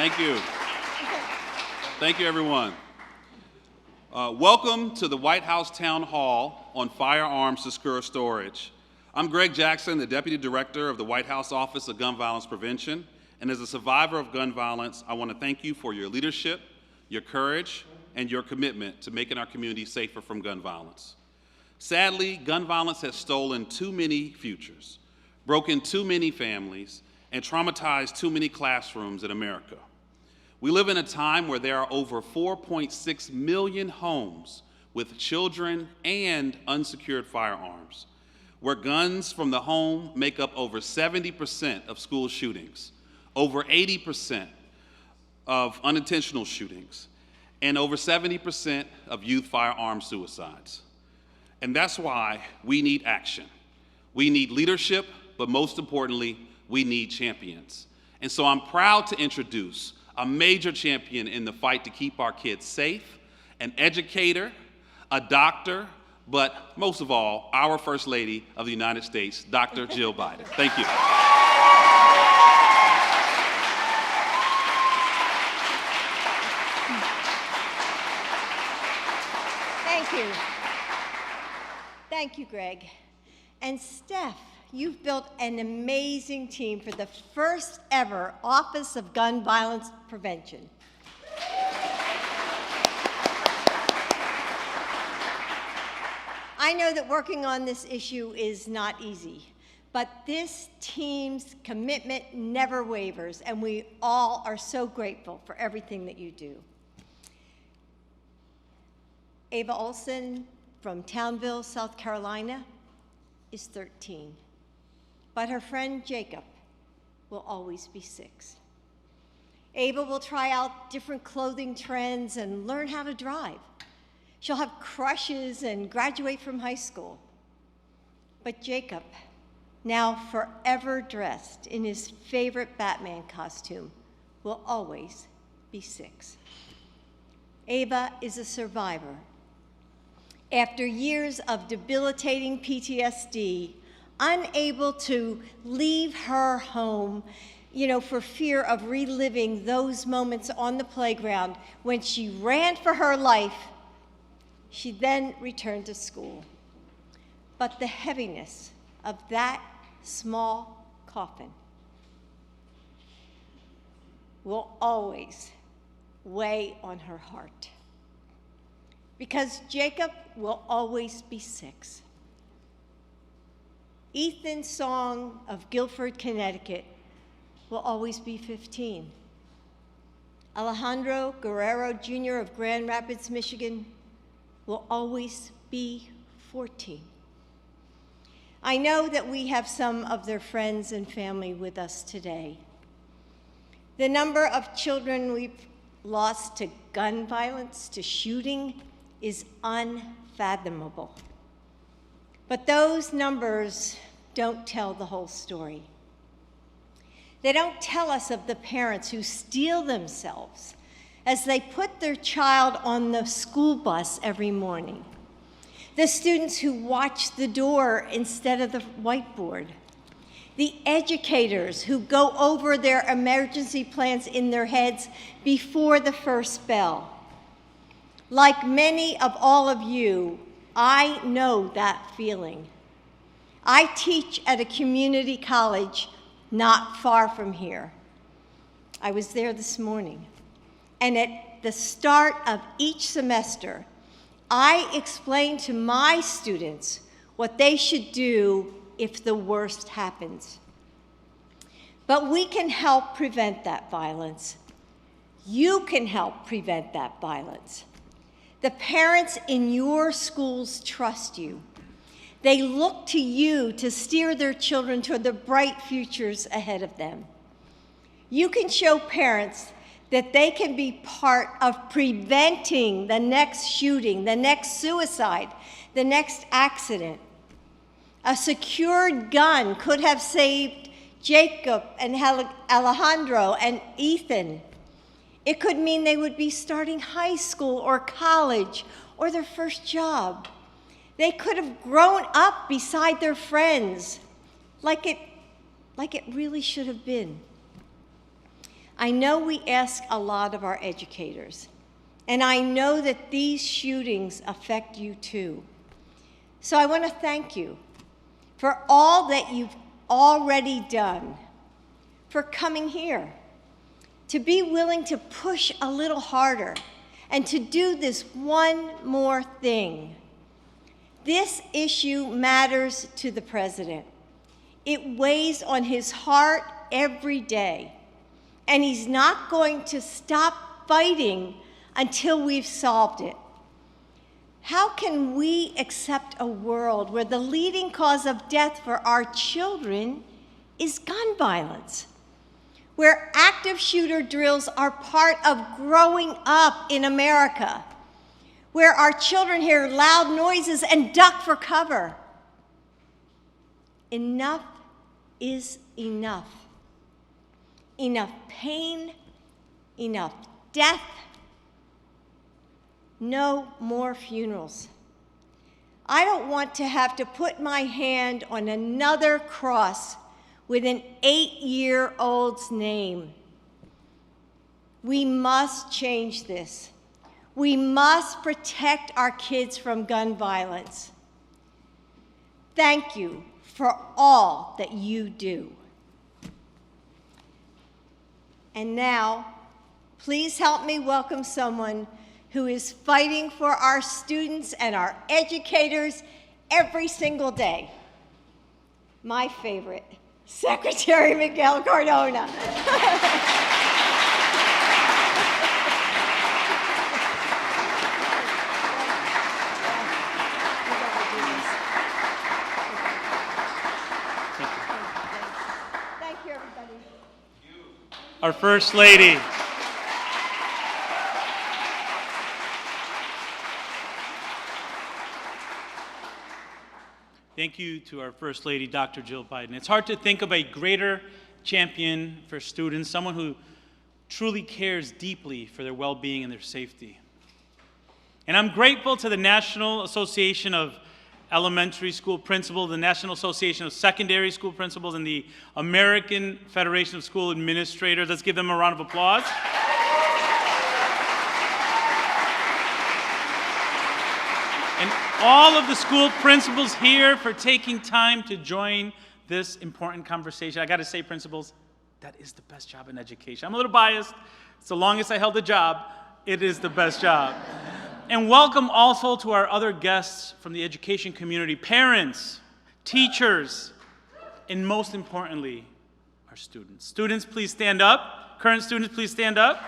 Thank you. Thank you, everyone. Welcome to the White House Town Hall on Firearms Secure Storage. I'm Greg Jackson, the Deputy Director of the White House Office of Gun Violence Prevention, and as a survivor of gun violence, I want to thank you for your leadership, your courage, and your commitment to making our community safer from gun violence. Sadly, gun violence has stolen too many futures, broken too many families, and traumatized too many classrooms in America. We live in a time where there are over 4.6 million homes with children and unsecured firearms, where guns from the home make up over 70% of school shootings, over 80% of unintentional shootings, and over 70% of youth firearm suicides. And that's why we need action. We need leadership, but most importantly, we need champions. And so I'm proud to introduce a major champion in the fight to keep our kids safe, an educator, a doctor, but most of all, our First Lady of the United States, Dr. Jill Biden. Thank you. Thank you. Thank you, Greg. And Steph, you've built an amazing team for the first ever Office of Gun Violence Prevention. I know that working on this issue is not easy, but this team's commitment never wavers, and we all are so grateful for everything that you do. Ava Olson from Townville, South Carolina, is 13, but her friend Jacob will always be 6. Ava will try out different clothing trends and learn how to drive. She'll have crushes and graduate from high school. But Jacob, now forever dressed in his favorite Batman costume, will always be 6. Ava is a survivor. After years of debilitating PTSD, unable to leave her home, for fear of reliving those moments on the playground when she ran for her life, she then returned to school. But the heaviness of that small coffin will always weigh on her heart, because Jacob will always be 6. Ethan's song of Guilford, Connecticut will always be 15. Alejandro Guerrero Jr. of Grand Rapids, Michigan will always be 14. I know that we have some of their friends and family with us today. The number of children we've lost to gun violence, to shooting, is unfathomable. But those numbers don't tell the whole story. They don't tell us of the parents who steel themselves as they put their child on the school bus every morning, the students who watch the door instead of the whiteboard, the educators who go over their emergency plans in their heads before the first bell. Like many of all of you, I know that feeling. I teach at a community college not far from here. I was there this morning, and at the start of each semester, I explain to my students what they should do if the worst happens. But we can help prevent that violence. You can help prevent that violence. The parents in your schools trust you. They look to you to steer their children toward the bright futures ahead of them. You can show parents that they can be part of preventing the next shooting, the next suicide, the next accident. A secured gun could have saved Jacob and Alejandro and Ethan. It could mean they would be starting high school or college or their first job. They could have grown up beside their friends like it really should have been. I know we ask a lot of our educators, and I know that these shootings affect you too. So I want to thank you for all that you've already done, for coming here, to be willing to push a little harder, and to do this one more thing. This issue matters to the president. It weighs on his heart every day, and he's not going to stop fighting until we've solved it. How can we accept a world where the leading cause of death for our children is gun violence, where active shooter drills are part of growing up in America, where our children hear loud noises and duck for cover? Enough is enough. Enough pain, enough death. No more funerals. I don't want to have to put my hand on another cross with an 8-year-old's name. We must change this. We must protect our kids from gun violence. Thank you for all that you do. And now, please help me welcome someone who is fighting for our students and our educators every single day. My favorite, Secretary Miguel Cardona. Thank you, everybody. Our First Lady. Thank you to our First Lady, Dr. Jill Biden. It's hard to think of a greater champion for students, someone who truly cares deeply for their well-being and their safety. And I'm grateful to the National Association of Elementary School Principals, the National Association of Secondary School Principals, and the American Federation of School Administrators. Let's give them a round of applause. And all of the school principals here for taking time to join this important conversation. I got to say, principals, that is the best job in education. I'm a little biased. It's the longest I held the job. It is the best job. And welcome also to our other guests from the education community, parents, teachers, and most importantly, our students. Students, please stand up. Current students, please stand up.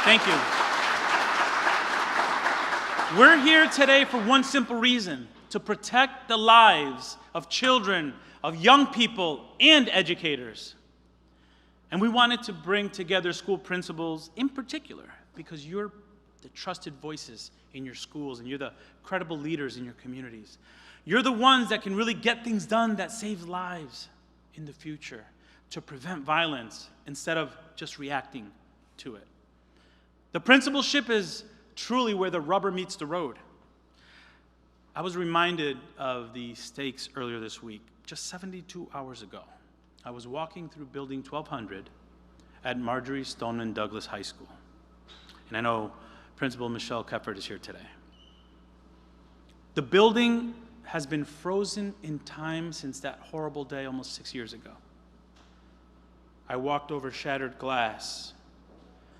Thank you. We're here today for one simple reason: to protect the lives of children, of young people, and educators. And we wanted to bring together school principals in particular because you're the trusted voices in your schools and you're the credible leaders in your communities. You're the ones that can really get things done that save lives in the future, to prevent violence instead of just reacting to it. The principalship is truly where the rubber meets the road. I was reminded of the stakes earlier this week. Just 72 hours ago, I was walking through Building 1200 at Marjorie Stoneman Douglas High School. And I know Principal Michelle Keffert is here today. The building has been frozen in time since that horrible day almost 6 years ago. I walked over shattered glass.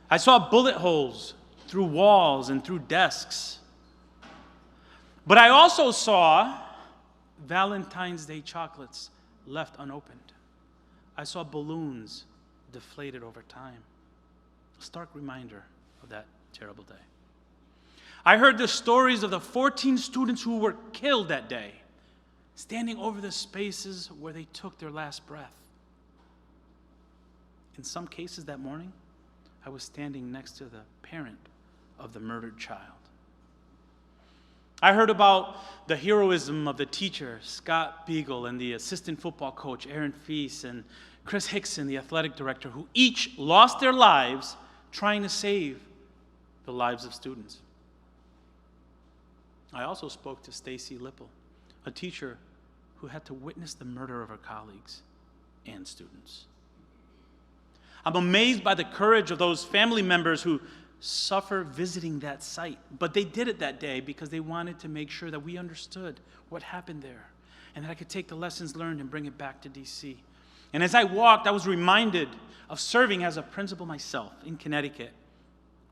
I saw bullet holes through walls and through desks. But I also saw Valentine's Day chocolates left unopened. I saw balloons deflated over time. A stark reminder of that terrible day. I heard the stories of the 14 students who were killed that day, standing over the spaces where they took their last breath. In some cases that morning, I was standing next to the parent of the murdered child. I heard about the heroism of the teacher, Scott Beagle, and the assistant football coach, Aaron Feast, and Chris Hickson, the athletic director, who each lost their lives trying to save the lives of students. I also spoke to Stacy Lipple, a teacher who had to witness the murder of her colleagues and students. I'm amazed by the courage of those family members who suffer visiting that site, but they did it that day because they wanted to make sure that we understood what happened there and that I could take the lessons learned and bring it back to DC. And as I walked, I was reminded of serving as a principal myself in Connecticut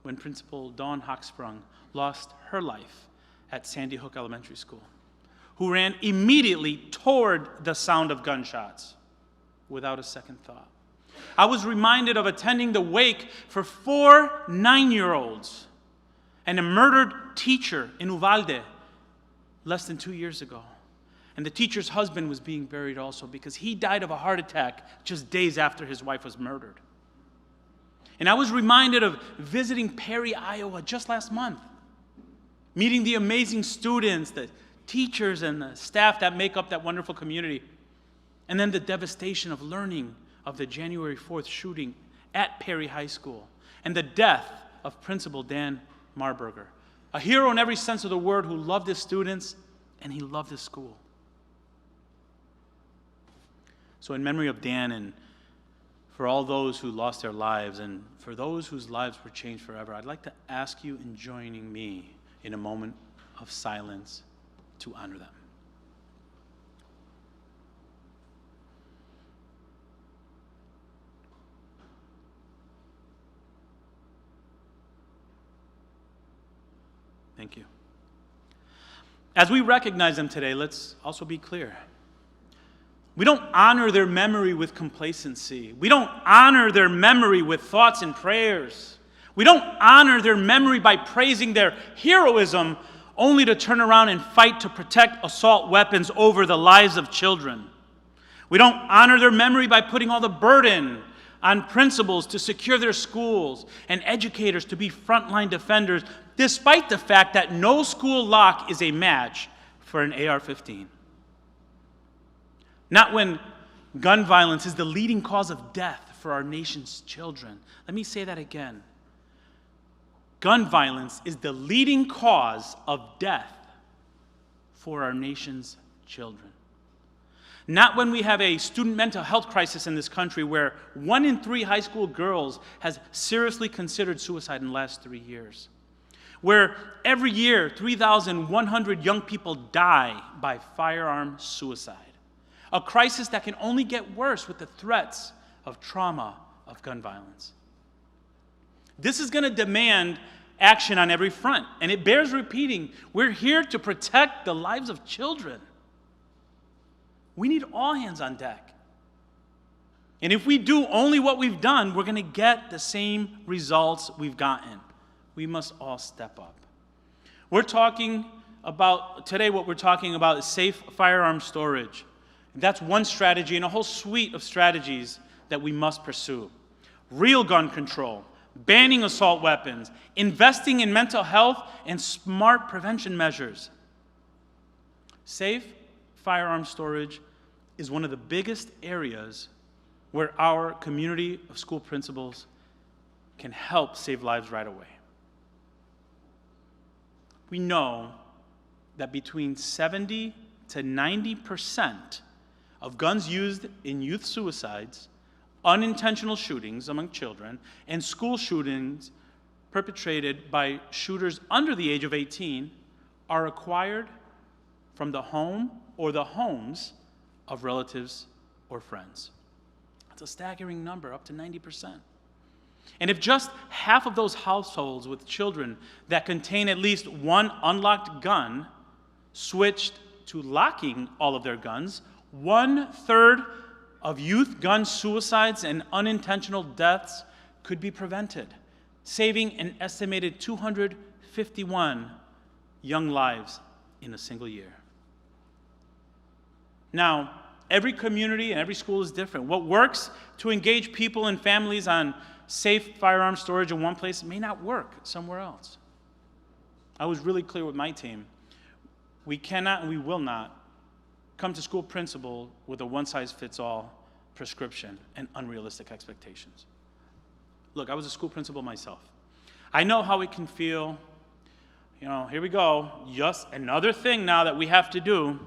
when Principal Dawn Hochsprung lost her life at Sandy Hook Elementary School, who ran immediately toward the sound of gunshots without a second thought. I was reminded of attending the wake for 4 9-year-olds and a murdered teacher in Uvalde less than 2 years ago. And the teacher's husband was being buried also because he died of a heart attack just days after his wife was murdered. And I was reminded of visiting Perry, Iowa just last month, meeting the amazing students, the teachers, and the staff that make up that wonderful community. And then the devastation of learning of the January 4th shooting at Perry High School and the death of Principal Dan Marburger, a hero in every sense of the word who loved his students and he loved his school. So in memory of Dan and for all those who lost their lives and for those whose lives were changed forever, I'd like to ask you in joining me in a moment of silence to honor them. Thank you. As we recognize them today, let's also be clear. We don't honor their memory with complacency. We don't honor their memory with thoughts and prayers. We don't honor their memory by praising their heroism only to turn around and fight to protect assault weapons over the lives of children. We don't honor their memory by putting all the burden on principals to secure their schools and educators to be frontline defenders, despite the fact that no school lock is a match for an AR-15. Not when gun violence is the leading cause of death for our nation's children. Let me say that again. Gun violence is the leading cause of death for our nation's children. Not when we have a student mental health crisis in this country where 1 in 3 high school girls has seriously considered suicide in the last 3 years. Where every year 3,100 young people die by firearm suicide. A crisis that can only get worse with the threats of trauma of gun violence. This is going to demand action on every front, and it bears repeating. We're here to protect the lives of children. We need all hands on deck. And if we do only what we've done, we're going to get the same results we've gotten. We must all step up. We're talking about, today what we're talking about is safe firearm storage. That's one strategy in a whole suite of strategies that we must pursue. Real gun control, banning assault weapons, investing in mental health, and smart prevention measures. Safe firearm storage is one of the biggest areas where our community of school principals can help save lives right away. We know that between 70 to 90% of guns used in youth suicides, unintentional shootings among children, and school shootings perpetrated by shooters under the age of 18 are acquired from the home or the homes of relatives or friends. It's a staggering number, up to 90%. And if just half of those households with children that contain at least one unlocked gun switched to locking all of their guns, 1/3 of youth gun suicides and unintentional deaths could be prevented, saving an estimated 251 young lives in a single year. Now, every community and every school is different. What works to engage people and families on safe firearm storage in one place may not work somewhere else. I was really clear with my team. We cannot and we will not come to school principal with a one-size-fits-all prescription and unrealistic expectations. Look, I was a school principal myself. I know how it can feel. You know, here we go, just another thing now that we have to do.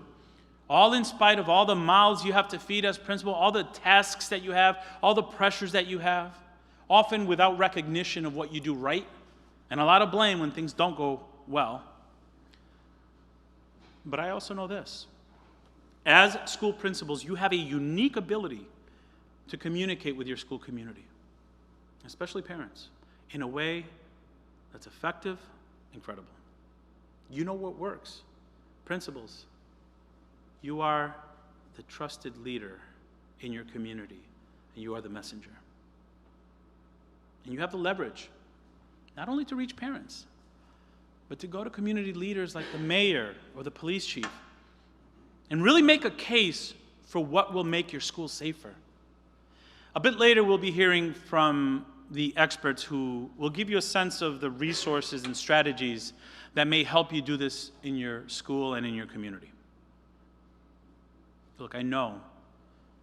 all in spite of all the mouths you have to feed as principal, all the tasks that you have, all the pressures that you have, often without recognition of what you do right, and a lot of blame when things don't go well. But I also know this. As school principals, you have a unique ability to communicate with your school community, especially parents, in a way that's effective and credible. You know what works. Principals, you are the trusted leader in your community, and you are the messenger. And you have the leverage, not only to reach parents, but to go to community leaders like the mayor or the police chief and really make a case for what will make your school safer. A bit later, we'll be hearing from the experts who will give you a sense of the resources and strategies that may help you do this in your school and in your community. Look, I know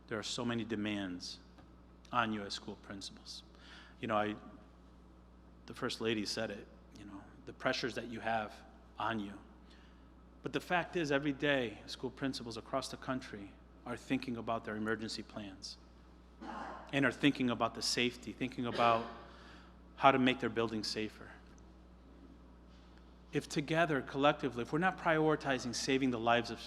there are so many demands on you as school principals. You know, the First Lady said it, the pressures that you have on you. But the fact is, every day, school principals across the country are thinking about their emergency plans and are thinking about the safety, thinking about how to make their buildings safer. If together, collectively, if we're not prioritizing saving the lives of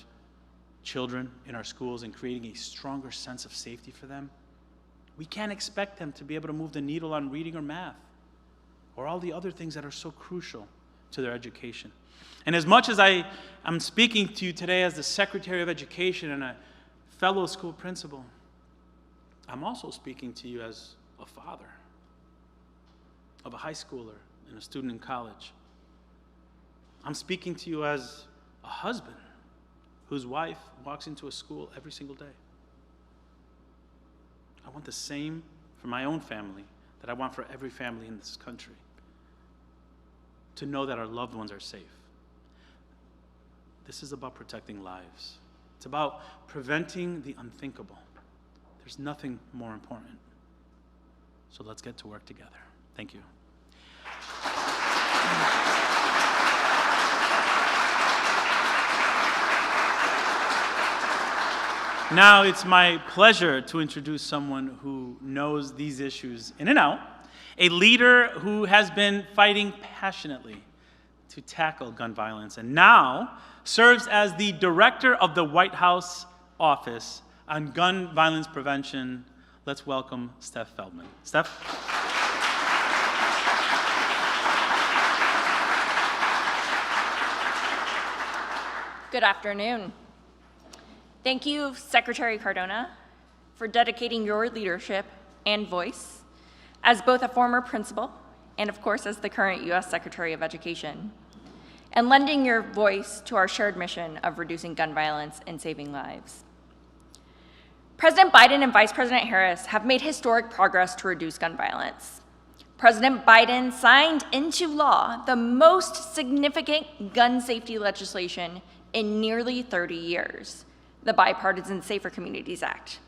children in our schools and creating a stronger sense of safety for them, we can't expect them to be able to move the needle on reading or math or all the other things that are so crucial to their education. And as much as I'm speaking to you today as the Secretary of Education and a fellow school principal, I'm also speaking to you as a father of a high schooler and a student in college. I'm speaking to you as a husband whose wife walks into a school every single day. I want the same for my own family that I want for every family in this country, to know that our loved ones are safe. This is about protecting lives. It's about preventing the unthinkable. There's nothing more important. So let's get to work together. Thank you. Now it's my pleasure to introduce someone who knows these issues in and out, a leader who has been fighting passionately to tackle gun violence and now serves as the director of the White House Office on Gun Violence Prevention. Let's welcome Steph Feldman. Steph? Good afternoon. Thank you, Secretary Cardona, for dedicating your leadership and voice as both a former principal and, of course, as the current U.S. Secretary of Education, and lending your voice to our shared mission of reducing gun violence and saving lives. President Biden and Vice President Harris have made historic progress to reduce gun violence. President Biden signed into law the most significant gun safety legislation in nearly 30 years, the Bipartisan Safer Communities Act.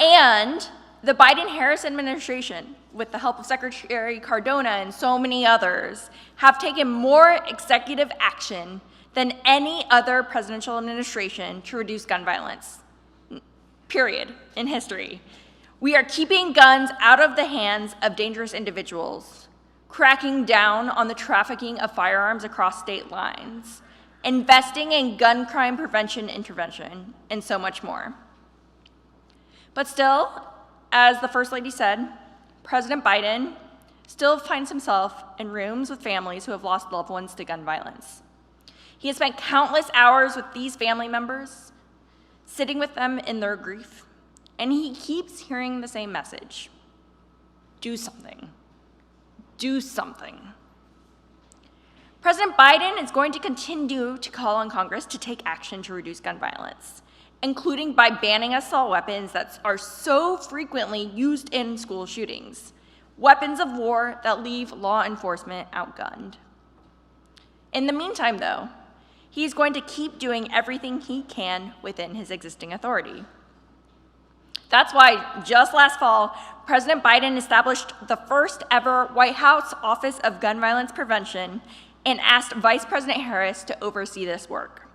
And the Biden-Harris administration, with the help of Secretary Cardona and so many others, have taken more executive action than any other presidential administration to reduce gun violence, period, in history. We are keeping guns out of the hands of dangerous individuals, cracking down on the trafficking of firearms across state lines, investing in gun crime prevention intervention, and so much more. But still, as the First Lady said, President Biden still finds himself in rooms with families who have lost loved ones to gun violence. He has spent countless hours with these family members, sitting with them in their grief, and he keeps hearing the same message: do something. Do something. President Biden is going to continue to call on Congress to take action to reduce gun violence, including by banning assault weapons that are so frequently used in school shootings, weapons of war that leave law enforcement outgunned. In the meantime, though, he's going to keep doing everything he can within his existing authority. That's why just last fall, President Biden established the first ever White House Office of Gun Violence Prevention and asked Vice President Harris to oversee this work.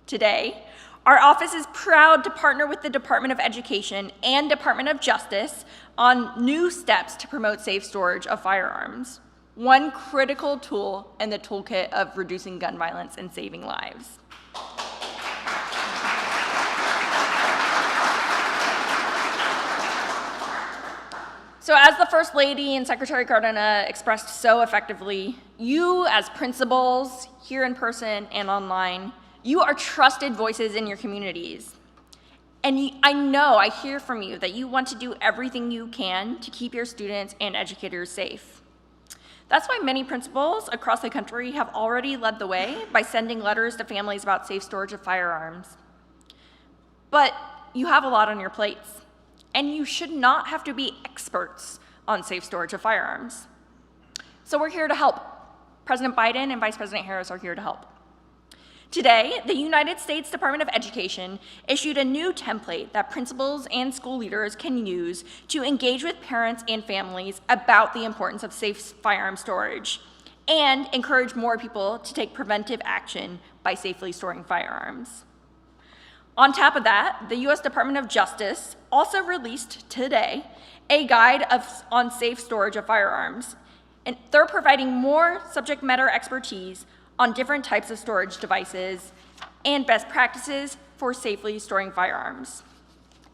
Today, our office is proud to partner with the Department of Education and Department of Justice on new steps to promote safe storage of firearms, one critical tool in the toolkit of reducing gun violence and saving lives. So as the First Lady and Secretary Cardona expressed so effectively, you as principals, here in person and online, you are trusted voices in your communities. And I hear from you that you want to do everything you can to keep your students and educators safe. That's why many principals across the country have already led the way by sending letters to families about safe storage of firearms. But you have a lot on your plates. And you should not have to be experts on safe storage of firearms. So we're here to help. President Biden and Vice President Harris are here to help. Today, the United States Department of Education issued a new template that principals and school leaders can use to engage with parents and families about the importance of safe firearm storage and encourage more people to take preventive action by safely storing firearms. On top of that, the U.S. Department of Justice also released today a guide on safe storage of firearms, and they're providing more subject matter expertise on different types of storage devices and best practices for safely storing firearms.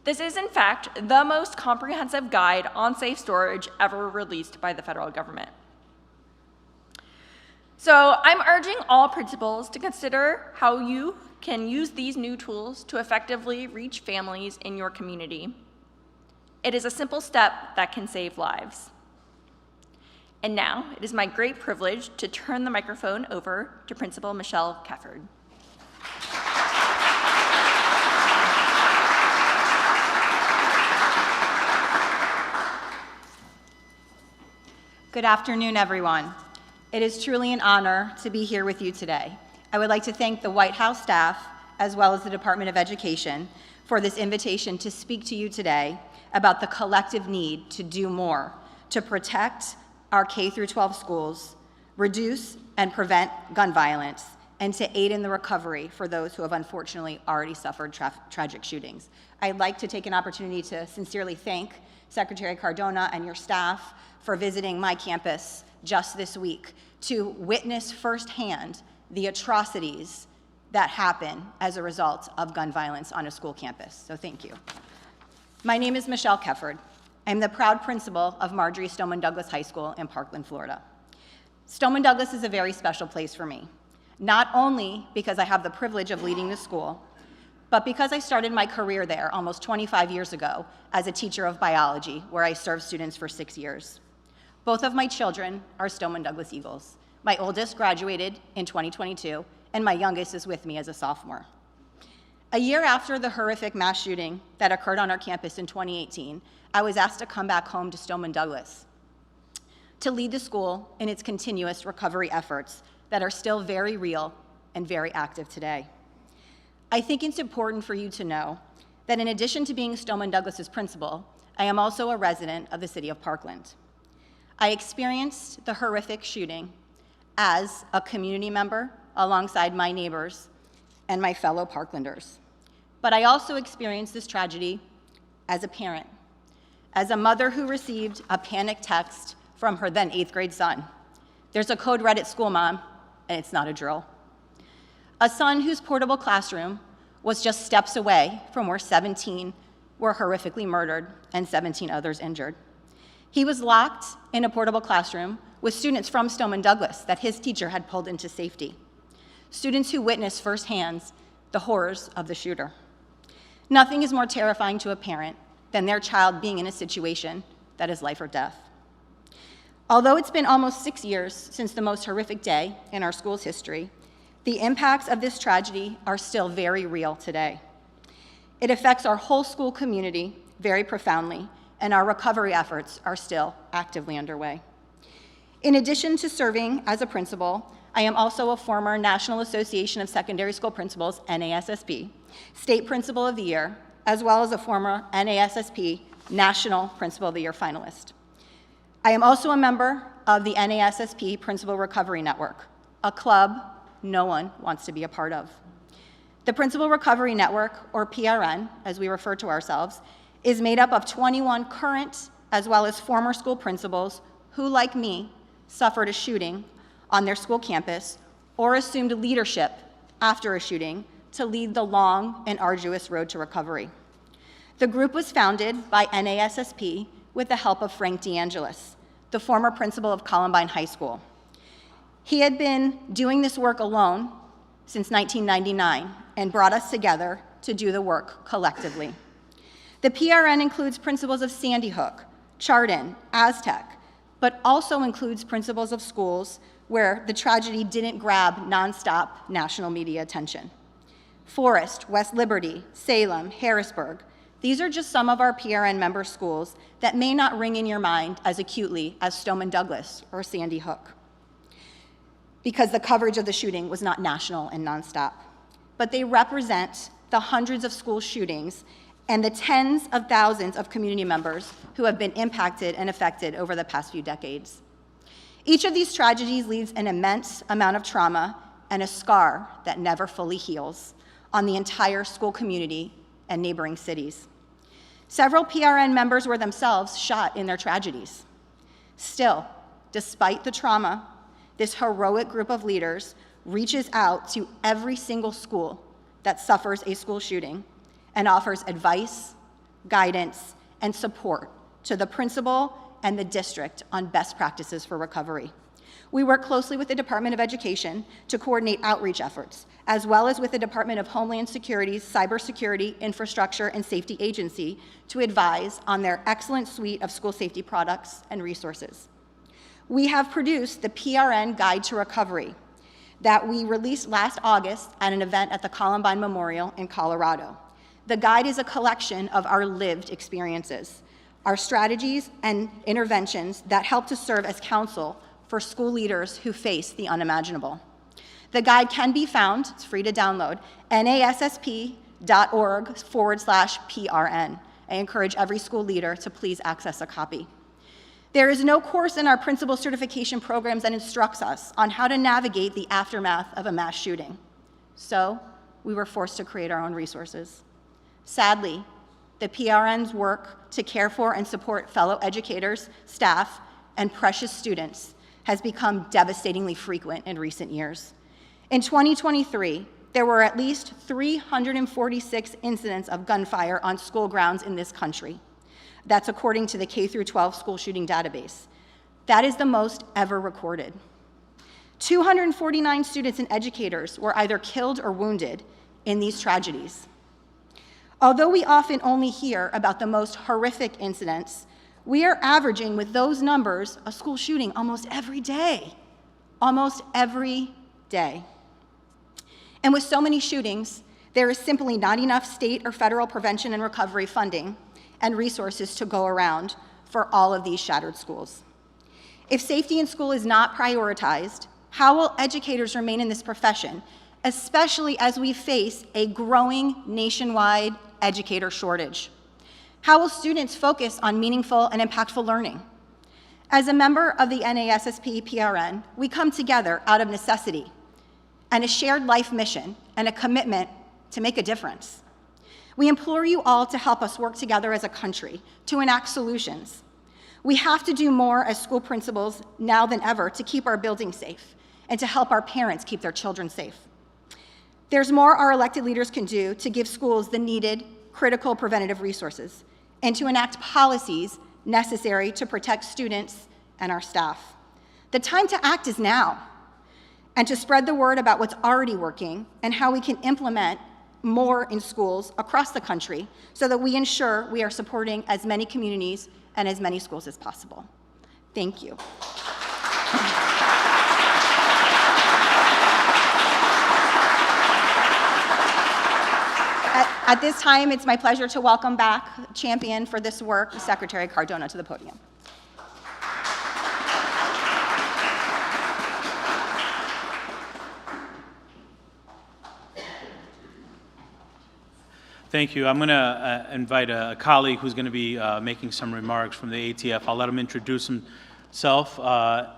This is, in fact, the most comprehensive guide on safe storage ever released by the federal government. So I'm urging all principals to consider how you can use these new tools to effectively reach families in your community. It is a simple step that can save lives. And now, it is my great privilege to turn the microphone over to Principal Michelle Kefford. Good afternoon, everyone. It is truly an honor to be here with you today. I would like to thank the White House staff, as well as the Department of Education, for this invitation to speak to you today about the collective need to do more to protect our K-12 schools, reduce and prevent gun violence, and to aid in the recovery for those who have unfortunately already suffered tragic shootings. I'd like to take an opportunity to sincerely thank Secretary Cardona and your staff for visiting my campus just this week to witness firsthand the atrocities that happen as a result of gun violence on a school campus. So thank you. My name is Michelle Kefford. I'm the proud principal of Marjorie Stoneman Douglas High School in Parkland, Florida. Stoneman Douglas is a very special place for me, not only because I have the privilege of leading the school, but because I started my career there almost 25 years ago as a teacher of biology, where I served students for 6 years. Both of my children are Stoneman Douglas Eagles. My oldest graduated in 2022, and my youngest is with me as a sophomore. A year after the horrific mass shooting that occurred on our campus in 2018, I was asked to come back home to Stoneman Douglas to lead the school in its continuous recovery efforts that are still very real and very active today. I think it's important for you to know that in addition to being Stoneman Douglas's principal, I am also a resident of the city of Parkland. I experienced the horrific shooting as a community member alongside my neighbors and my fellow Parklanders. But I also experienced this tragedy as a parent, as a mother who received a panicked text from her then 8th grade son. There's a code red at school, Mom, and it's not a drill. A son whose portable classroom was just steps away from where 17 were horrifically murdered and 17 others injured. He was locked in a portable classroom with students from Stoneman Douglas that his teacher had pulled into safety. Students who witnessed firsthand the horrors of the shooter. Nothing is more terrifying to a parent than their child being in a situation that is life or death. Although it's been almost 6 years since the most horrific day in our school's history, the impacts of this tragedy are still very real today. It affects our whole school community very profoundly, and our recovery efforts are still actively underway. In addition to serving as a principal, I am also a former National Association of Secondary School Principals, NASSP, State Principal of the Year, as well as a former NASSP National Principal of the Year finalist. I am also a member of the NASSP Principal Recovery Network, a club no one wants to be a part of. The Principal Recovery Network, or PRN, as we refer to ourselves, is made up of 21 current as well as former school principals who, like me, suffered a shooting on their school campus or assumed leadership after a shooting to lead the long and arduous road to recovery. The group was founded by NASSP with the help of Frank DeAngelis, the former principal of Columbine High School. He had been doing this work alone since 1999 and brought us together to do the work collectively. The PRN includes principals of Sandy Hook, Chardon, Aztec, but also includes principals of schools where the tragedy didn't grab nonstop national media attention. Forest, West Liberty, Salem, Harrisburg. These are just some of our PRN member schools that may not ring in your mind as acutely as Stoneman Douglas or Sandy Hook, because the coverage of the shooting was not national and nonstop. But they represent the hundreds of school shootings and the tens of thousands of community members who have been impacted and affected over the past few decades. Each of these tragedies leaves an immense amount of trauma and a scar that never fully heals on the entire school community and neighboring cities. Several PRN members were themselves shot in their tragedies. Still, despite the trauma, this heroic group of leaders reaches out to every single school that suffers a school shooting and offers advice, guidance, and support to the principal and the district on best practices for recovery. We work closely with the Department of Education to coordinate outreach efforts, as well as with the Department of Homeland Security's Cybersecurity, Infrastructure, and Safety Agency to advise on their excellent suite of school safety products and resources. We have produced the PRN Guide to Recovery that we released last August at an event at the Columbine Memorial in Colorado. The guide is a collection of our lived experiences, our strategies and interventions that help to serve as counsel for school leaders who face the unimaginable. The guide can be found, it's free to download, nassp.org/PRN. I encourage every school leader to please access a copy. There is no course in our principal certification programs that instructs us on how to navigate the aftermath of a mass shooting. So we were forced to create our own resources. Sadly, the PRN's work to care for and support fellow educators, staff, and precious students has become devastatingly frequent in recent years. In 2023, there were at least 346 incidents of gunfire on school grounds in this country. That's according to the K-12 school shooting database. That is the most ever recorded. 249 students and educators were either killed or wounded in these tragedies. Although we often only hear about the most horrific incidents, we are averaging with those numbers a school shooting almost every day. Almost every day. And with so many shootings, there is simply not enough state or federal prevention and recovery funding and resources to go around for all of these shattered schools. If safety in school is not prioritized, how will educators remain in this profession, especially as we face a growing nationwide educator shortage? How will students focus on meaningful and impactful learning? As a member of the NASSP PRN, we come together out of necessity and a shared life mission and a commitment to make a difference. We implore you all to help us work together as a country to enact solutions. We have to do more as school principals now than ever to keep our buildings safe and to help our parents keep their children safe. There's more our elected leaders can do to give schools the needed, critical preventative resources and to enact policies necessary to protect students and our staff. The time to act is now, and to spread the word about what's already working and how we can implement more in schools across the country so that we ensure we are supporting as many communities and as many schools as possible. Thank you. At this time, it's my pleasure to welcome back champion for this work, Secretary Cardona, to the podium. Thank you. I'm going to invite a colleague who's going to be making some remarks from the ATF. I'll let him introduce himself.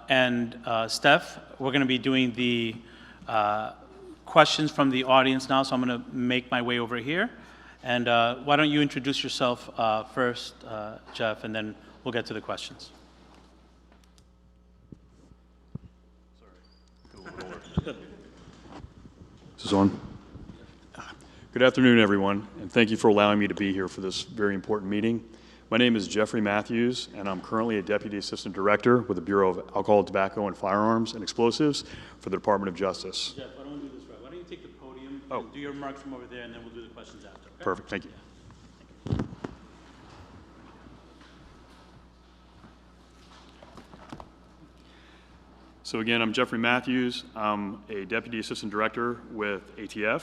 And Steph, we're going to be doing the questions from the audience now, so I'm going to make my way over here. And why don't you introduce yourself first, Jeff, and then we'll get to the questions. This is on. Good afternoon, everyone, and thank you for allowing me to be here for this very important meeting. My name is Jeffrey Matthews, and I'm currently a Deputy Assistant Director with the Bureau of Alcohol, Tobacco, and Firearms and Explosives for the Department of Justice. Jeff, why don't we do this right? Why don't you take the podium, and do your remarks from over there, and then we'll do the questions after. Okay? Perfect, thank you. So again, I'm Jeffrey Matthews. I'm a Deputy Assistant Director with ATF,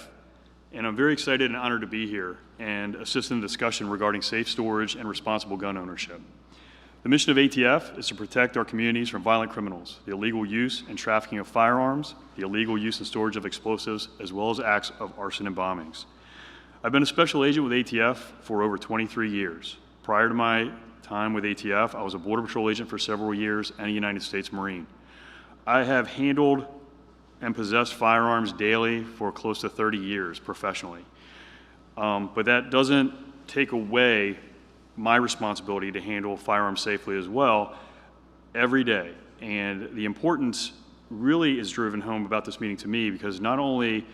and I'm very excited and honored to be here and assist in the discussion regarding safe storage and responsible gun ownership. The mission of ATF is to protect our communities from violent criminals, the illegal use and trafficking of firearms, the illegal use and storage of explosives, as well as acts of arson and bombings. I've been a special agent with ATF for over 23 years. Prior to my time with ATF, I was a Border Patrol agent for several years and a United States Marine. I have handled and possessed firearms daily for close to 30 years professionally. But that doesn't take away my responsibility to handle firearms safely as well every day. And the importance really is driven home about this meeting to me because not only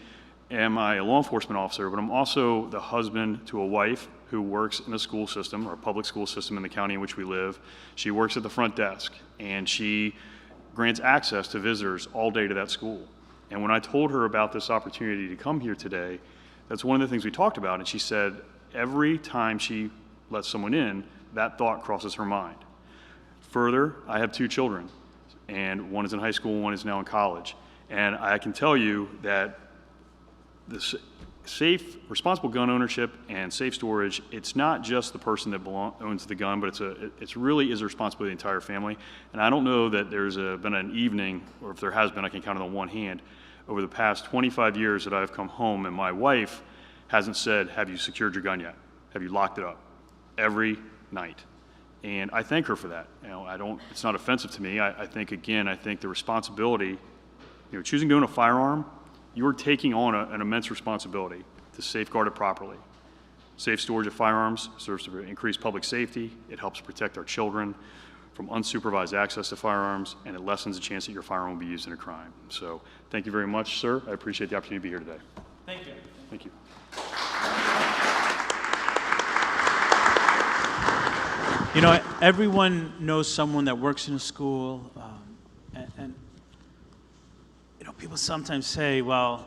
am I a law enforcement officer, but I'm also the husband to a wife who works in a school system or a public school system in the county in which we live. She works at the front desk and she grants access to visitors all day to that school. And when I told her about this opportunity to come here today, that's one of the things we talked about. And she said every time she lets someone in, that thought crosses her mind. Further, I have 2 children, and one is in high school, one is now in college. And I can tell you that this safe, responsible gun ownership and safe storage, it's not just the person that owns the gun, but it's really is a responsibility of the entire family. And I don't know that there's been an evening, or if there has been, I can count it on one hand, over the past 25 years that I've come home and my wife hasn't said, have you secured your gun yet? Have you locked it up? Every night. And I thank her for that. You know, it's not offensive to me. I think the responsibility, choosing to own a firearm, you're taking on an immense responsibility to safeguard it properly. Safe storage of firearms serves to increase public safety. It helps protect our children from unsupervised access to firearms, and it lessens the chance that your firearm will be used in a crime. So thank you very much, sir. I appreciate the opportunity to be here today. Thank you. Thank you. You know, everyone knows someone that works in a school, and people sometimes say, well,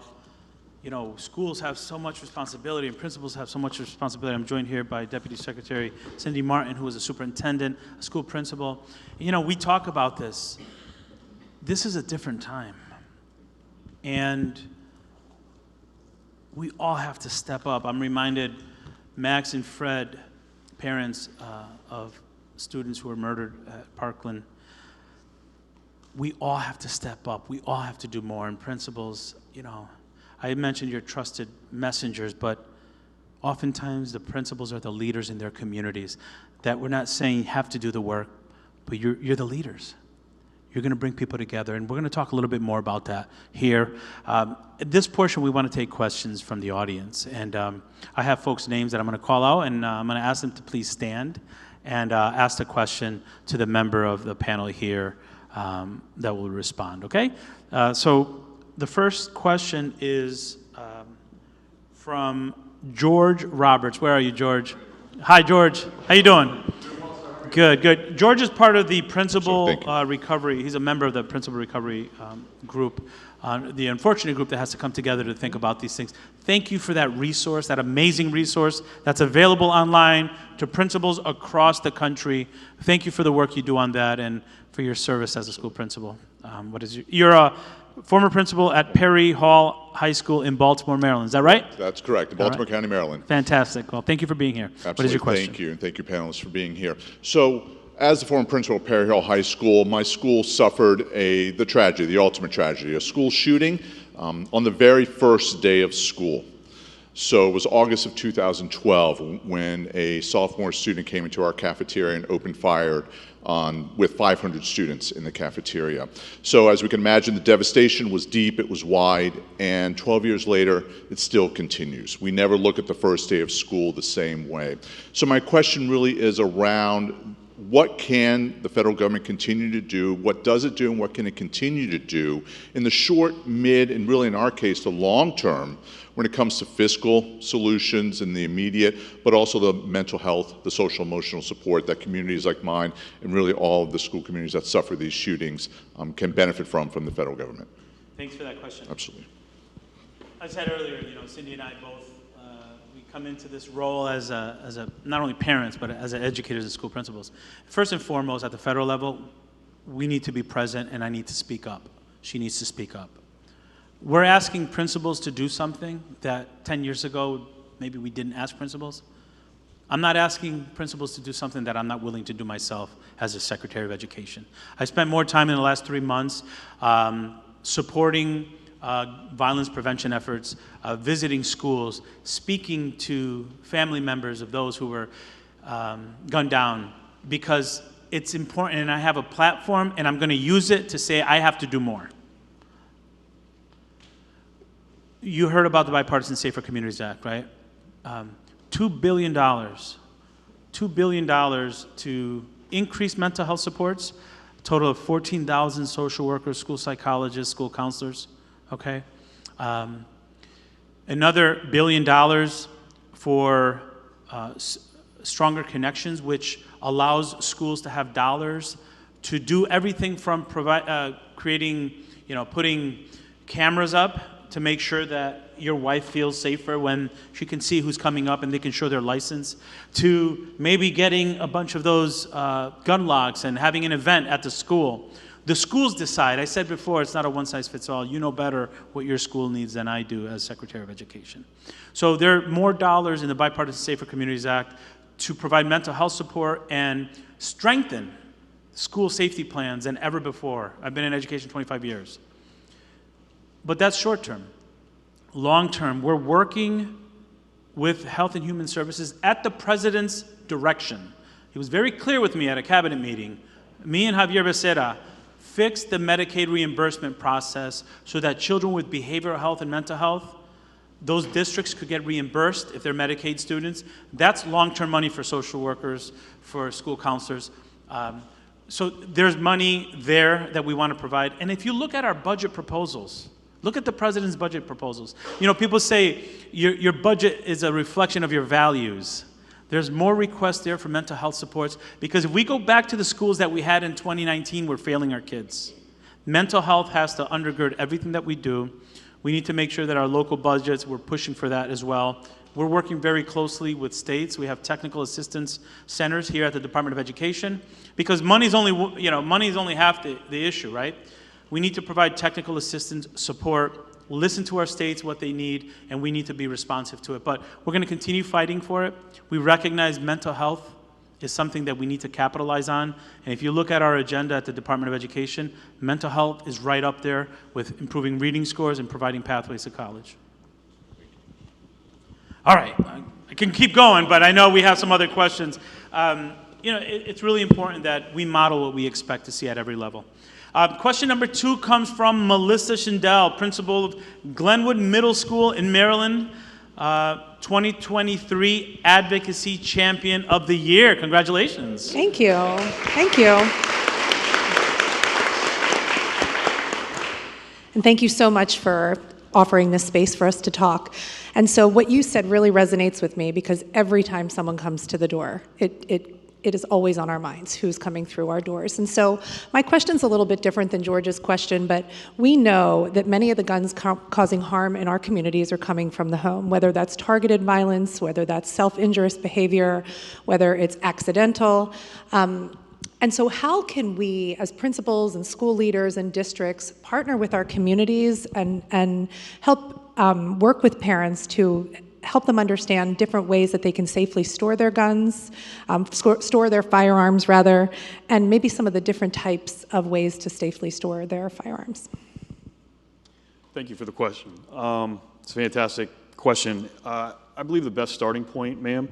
schools have so much responsibility and principals have so much responsibility. I'm joined here by Deputy Secretary Cindy Martin, who is a superintendent, a school principal. We talk about this. This is a different time. And we all have to step up. I'm reminded Max and Fred, parents of students who were murdered at Parkland. We all have to step up. We all have to do more. And principals, I mentioned your trusted messengers, but oftentimes the principals are the leaders in their communities. That we're not saying you have to do the work, but you're the leaders. You're going to bring people together, and we're going to talk a little bit more about that here. At this portion, we want to take questions from the audience, and I have folks' names that I'm going to call out, and I'm going to ask them to please stand and ask the question to the member of the panel here that will respond, okay? So the first question is from George Roberts. Where are you, George? Hi, George. How you doing? Good, good. George is part of the principal recovery. He's a member of the principal recovery group, the unfortunate group that has to come together to think about these things. Thank you for that resource, that amazing resource that's available online to principals across the country. Thank you for the work you do on that and for your service as a school principal. You're a former principal at Perry Hall High School in Baltimore, Maryland. Is that right? That's correct, in Baltimore County, Maryland. Fantastic. Well, thank you for being here. Absolutely. What is your question? Thank you, and thank you, panelists, for being here. So, as the former principal of Perry Hall High School, my school suffered the tragedy, the ultimate tragedy, a school shooting on the very first day of school. So it was August of 2012 when a sophomore student came into our cafeteria and opened fire with 500 students in the cafeteria. So as we can imagine, the devastation was deep, it was wide, and 12 years later, it still continues. We never look at the first day of school the same way. So my question really is around what can the federal government continue to do, what does it do, and what can it continue to do in the short, mid, and really in our case, the long term, when it comes to fiscal solutions in the immediate, but also the mental health, the social emotional support that communities like mine and really all of the school communities that suffer these shootings can benefit from the federal government. Thanks for that question. Absolutely. I said earlier, Cindy and I both, we come into this role as not only parents, but as educators and school principals. First and foremost, at the federal level, we need to be present and I need to speak up. She needs to speak up. We're asking principals to do something that 10 years ago, maybe we didn't ask principals. I'm not asking principals to do something that I'm not willing to do myself as a Secretary of Education. I spent more time in the last 3 months supporting violence prevention efforts, visiting schools, speaking to family members of those who were gunned down, because it's important and I have a platform and I'm going to use it to say I have to do more. You heard about the Bipartisan Safer Communities Act, right? $2 billion. $2 billion to increase mental health supports, a total of 14,000 social workers, school psychologists, school counselors, okay? Another $1 billion for Stronger Connections, which allows schools to have dollars to do everything from creating, putting cameras up to make sure that your wife feels safer when she can see who's coming up and they can show their license, to maybe getting a bunch of those gun locks and having an event at the school. The schools decide. I said before, it's not a one-size-fits-all. You know better what your school needs than I do as Secretary of Education. So there are more dollars in the Bipartisan Safer Communities Act to provide mental health support and strengthen school safety plans than ever before. I've been in education 25 years. But that's short term. Long term, we're working with Health and Human Services at the President's direction. He was very clear with me at a cabinet meeting. Me and Javier Becerra fixed the Medicaid reimbursement process so that children with behavioral health and mental health, those districts could get reimbursed if they're Medicaid students. That's long-term money for social workers, for school counselors. So there's money there that we want to provide. And if you look at our budget proposals, look at the President's budget proposals. People say your budget is a reflection of your values. There's more requests there for mental health supports, because if we go back to the schools that we had in 2019, we're failing our kids. Mental health has to undergird everything that we do. We need to make sure that our local budgets, we're pushing for that as well. We're working very closely with states. We have technical assistance centers here at the Department of Education, because money's only half the issue, right? We need to provide technical assistance support, listen to our states, what they need, and we need to be responsive to it. But we're going to continue fighting for it. We recognize mental health is something that we need to capitalize on. And if you look at our agenda at the Department of Education, mental health is right up there with improving reading scores and providing pathways to college. All right, I can keep going, but I know we have some other questions. It's really important that we model what we expect to see at every level. Question number 2 comes from Melissa Schindel, principal of Glenwood Middle School in Maryland, 2023 Advocacy Champion of the Year. Congratulations. Thank you. Thank you. And thank you so much for offering this space for us to talk. And so what you said really resonates with me, because every time someone comes to the door, it is always on our minds, who's coming through our doors. And so my question's a little bit different than George's question, but we know that many of the guns causing harm in our communities are coming from the home, whether that's targeted violence, whether that's self-injurious behavior, whether it's accidental. And so how can we, as principals and school leaders and districts, partner with our communities and help work with parents to help them understand different ways that they can safely store their guns, store their firearms rather, and maybe some of the different types of ways to safely store their firearms? Thank you for the question. It's a fantastic question. I believe the best starting point, ma'am,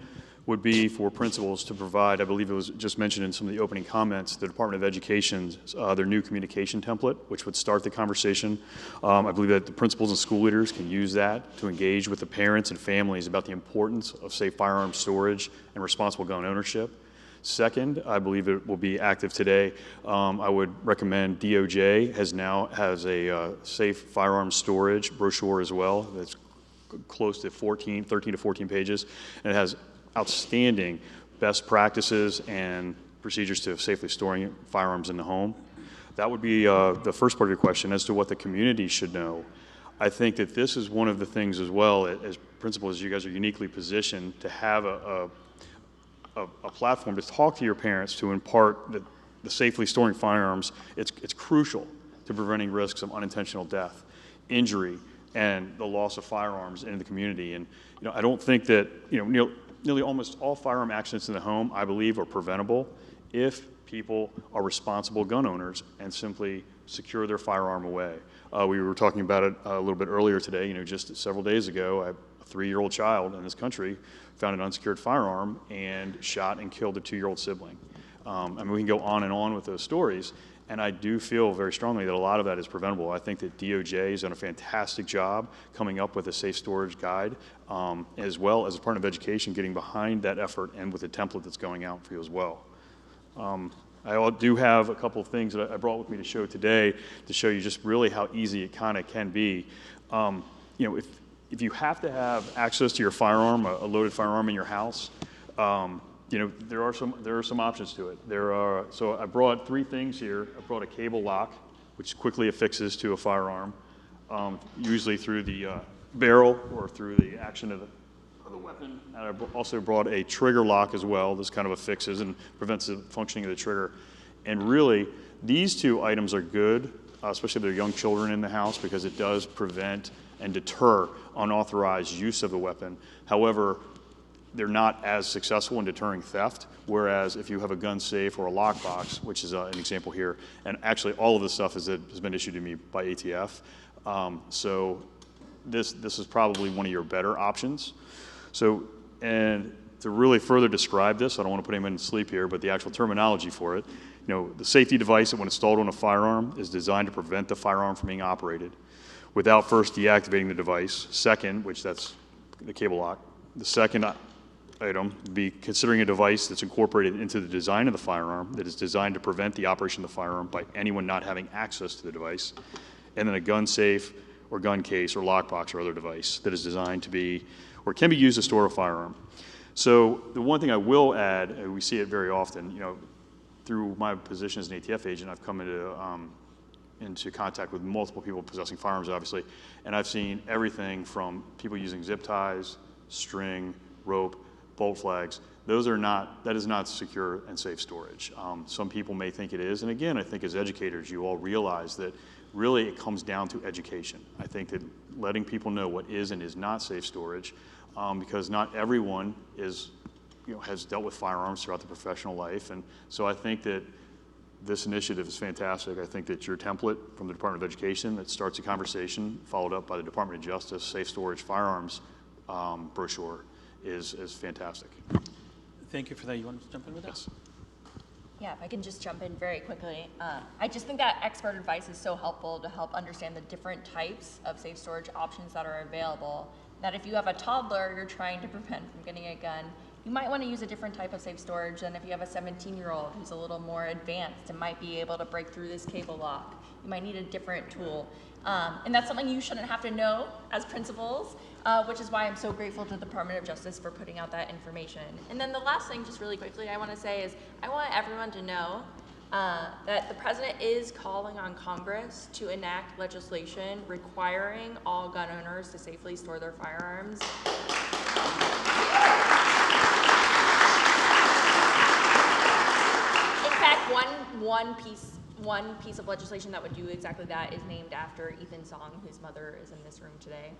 would be for principals to provide, I believe it was just mentioned in some of the opening comments, the Department of Education's, their new communication template, which would start the conversation. I believe that the principals and school leaders can use that to engage with the parents and families about the importance of safe firearm storage and responsible gun ownership. Second, I believe it will be active today. I would recommend DOJ has a safe firearm storage brochure as well. That's close to 13 to 14 pages, and it has outstanding best practices and procedures to safely storing firearms in the home. That would be the first part of your question as to what the community should know. I think that this is one of the things as well, as principals, you guys are uniquely positioned to have a platform to talk to your parents to impart the safely storing firearms. It's crucial to preventing risks of unintentional death, injury, and the loss of firearms in the community. And I don't think that nearly almost all firearm accidents in the home, I believe, are preventable if people are responsible gun owners and simply secure their firearm away. We were talking about it a little bit earlier today. Just several days ago, a 3-year-old child in this country found an unsecured firearm and shot and killed a 2-year-old sibling. We can go on and on with those stories. And I do feel very strongly that a lot of that is preventable. I think that DOJ has done a fantastic job coming up with a safe storage guide, as well as the Department of Education getting behind that effort and with a template that's going out for you as well. I do have a couple of things that I brought with me to show today to show you just really how easy it kind of can be. If you have to have access to your firearm, a loaded firearm in your house, there are some options to it. So I brought 3 things here. I brought a cable lock, which quickly affixes to a firearm, usually through the barrel or through the action of the weapon. And I also brought a trigger lock as well. This kind of affixes and prevents the functioning of the trigger. And really, these 2 items are good, especially if there are young children in the house, because it does prevent and deter unauthorized use of the weapon. However, they're not as successful in deterring theft, whereas if you have a gun safe or a lockbox, which is an example here, and actually all of this stuff has been issued to me by ATF, so this is probably one of your better options. So, and to really further describe this, I don't want to put anyone to sleep here, but the actual terminology for it, the safety device that when installed on a firearm is designed to prevent the firearm from being operated without first deactivating the device. Second, which that's the cable lock. The second item would be considering a device that's incorporated into the design of the firearm that is designed to prevent the operation of the firearm by anyone not having access to the device. And then a gun safe or gun case or lockbox or other device that is designed to be or can be used to store a firearm. So the one thing I will add, and we see it very often, through my position as an ATF agent, I've come into contact with multiple people possessing firearms, obviously, and I've seen everything from people using zip ties, string, rope, bolt flags. That is not secure and safe storage. Some people may think it is, and again, I think as educators, you all realize that really it comes down to education. I think that letting people know what is and is not safe storage, because not everyone has dealt with firearms throughout their professional life, and so I think that this initiative is fantastic. I think that your template from the Department of Education that starts a conversation, followed up by the Department of Justice Safe Storage Firearms brochure, is fantastic. Thank you for that. You want to jump in with that? Yes. Yeah, if I can just jump in very quickly. I just think that expert advice is so helpful to help understand the different types of safe storage options that are available. That if you have a toddler you're trying to prevent from getting a gun, you might want to use a different type of safe storage than if you have a 17-year-old who's a little more advanced and might be able to break through this cable lock. You might need a different tool. And that's something you shouldn't have to know as principals, which is why I'm so grateful to the Department of Justice for putting out that information. And then the last thing, just really quickly, I want to say is I want everyone to know that the President is calling on Congress to enact legislation requiring all gun owners to safely store their firearms. In fact, one piece of legislation that would do exactly that is named after Ethan Song, whose mother is in this room today.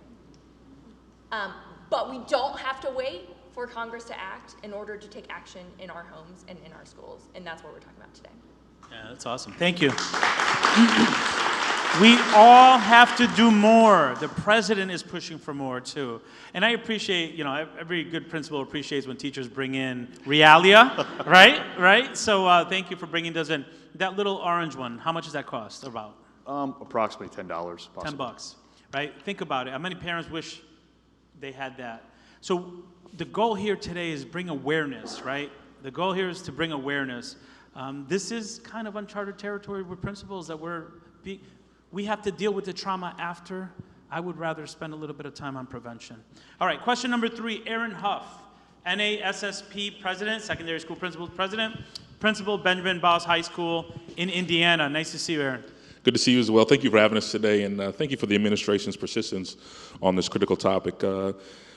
But we don't have to wait for Congress to act in order to take action in our homes and in our schools, and that's what we're talking about today. Yeah, that's awesome. Thank you. We all have to do more. The president is pushing for more too. And I appreciate, every good principal appreciates when teachers bring in realia, right? Right? So thank you for bringing those in. That little orange one, how much does that cost about? Approximately $10. Possibly. $10, right? Think about it. How many parents wish they had that? So the goal here today is bring awareness, right? The goal here is to bring awareness. This is kind of uncharted territory with principals that we have to deal with the trauma after. I would rather spend a little bit of time on prevention. All right, question number 3, Aaron Huff, NASSP president, secondary school principal president, principal Benjamin Bowes High School in Indiana. Nice to see you, Aaron. Good to see you as well. Thank you for having us today, and thank you for the administration's persistence on this critical topic.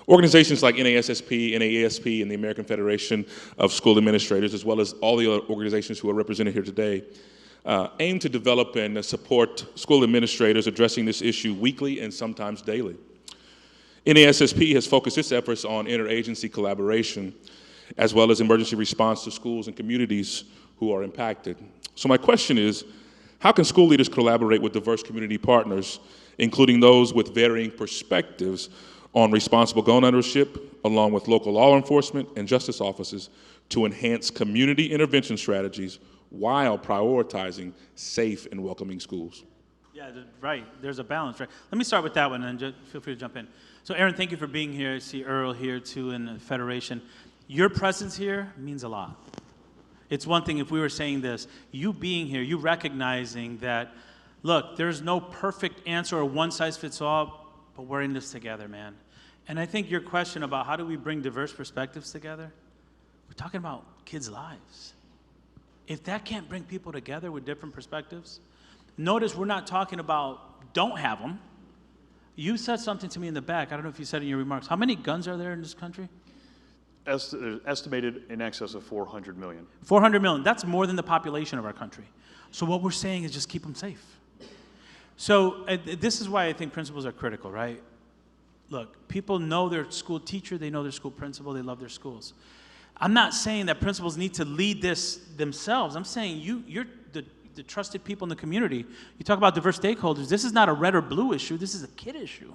Organizations like NASSP, NAASP, and the American Federation of School Administrators, as well as all the other organizations who are represented here today, aim to develop and support school administrators addressing this issue weekly and sometimes daily. NASSP has focused its efforts on interagency collaboration, as well as emergency response to schools and communities who are impacted. So my question is, how can school leaders collaborate with diverse community partners, including those with varying perspectives on responsible gun ownership, along with local law enforcement and justice offices, to enhance community intervention strategies while prioritizing safe and welcoming schools? Yeah, right. There's a balance, right? Let me start with that one, and just feel free to jump in. So, Aaron, thank you for being here. I see Earl here, too, in the Federation. Your presence here means a lot. It's one thing if we were saying this, you being here, you recognizing that, look, there's no perfect answer or one-size-fits-all, but we're in this together, man. And I think your question about how do we bring diverse perspectives together, we're talking about kids' lives. If that can't bring people together with different perspectives, notice we're not talking about don't have them. You said something to me in the back. I don't know if you said it in your remarks. How many guns are there in this country? Estimated in excess of 400 million. 400 million. That's more than the population of our country. So what we're saying is just keep them safe. So this is why I think principals are critical, right? Look, people know their school teacher, they know their school principal, they love their schools. I'm not saying that principals need to lead this themselves. I'm saying you're the trusted people in the community. You talk about diverse stakeholders. This is not a red or blue issue. This is a kid issue,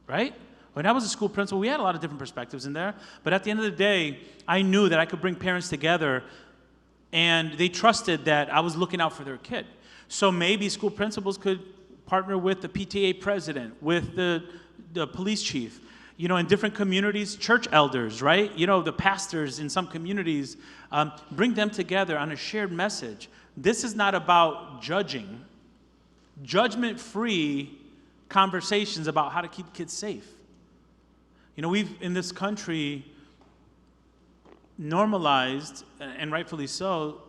right? When I was a school principal, we had a lot of different perspectives in there. But at the end of the day, I knew that I could bring parents together, and they trusted that I was looking out for their kid. So maybe school principals could partner with the PTA president, with the police chief, in different communities, church elders, right? The pastors in some communities, bring them together on a shared message. This is not about judging. Judgment-free conversations about how to keep kids safe. We've, in this country, normalized, and rightfully so,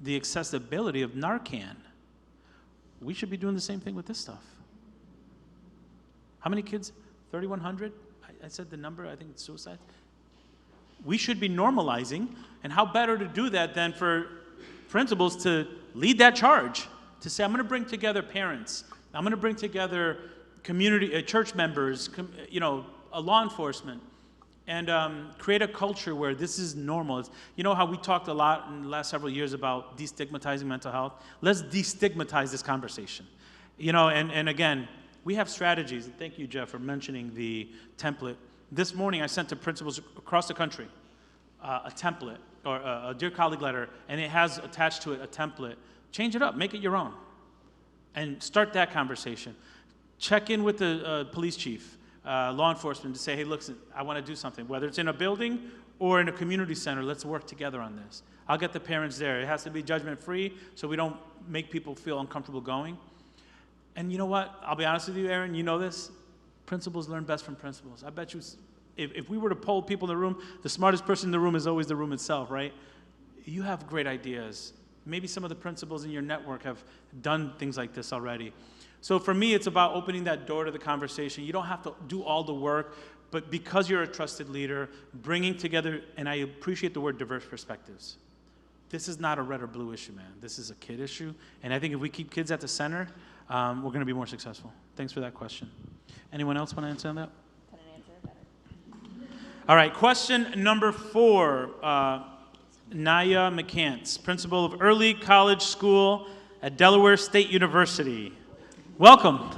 the accessibility of Narcan. We should be doing the same thing with this stuff. How many kids? 3,100? I said the number, I think it's suicide. We should be normalizing, and how better to do that than for principals to lead that charge, to say, I'm going to bring together parents, I'm going to bring together community, church members, law enforcement, and create a culture where this is normal. You know how we talked a lot in the last several years about destigmatizing mental health? Let's destigmatize this conversation. And again, we have strategies. And thank you, Jeff, for mentioning the template. This morning, I sent to principals across the country a template, or a Dear Colleague letter, and it has attached to it a template. Change it up, make it your own, and start that conversation. Check in with the police chief, law enforcement, to say, hey, look, I want to do something. Whether it's in a building or in a community center, let's work together on this. I'll get the parents there. It has to be judgment-free so we don't make people feel uncomfortable going. And you know what? I'll be honest with you, Aaron, you know this. Principals learn best from principals. I bet you, if we were to poll people in the room, the smartest person in the room is always the room itself, right? You have great ideas. Maybe some of the principals in your network have done things like this already. So for me, it's about opening that door to the conversation. You don't have to do all the work, but because you're a trusted leader, bringing together, and I appreciate the word diverse perspectives. This is not a red or blue issue, man. This is a kid issue. And I think if we keep kids at the center, we're going to be more successful. Thanks for that question. Anyone else want to answer on that? All right, question number 4. Naya McCants, principal of Early College School at Delaware State University. Welcome.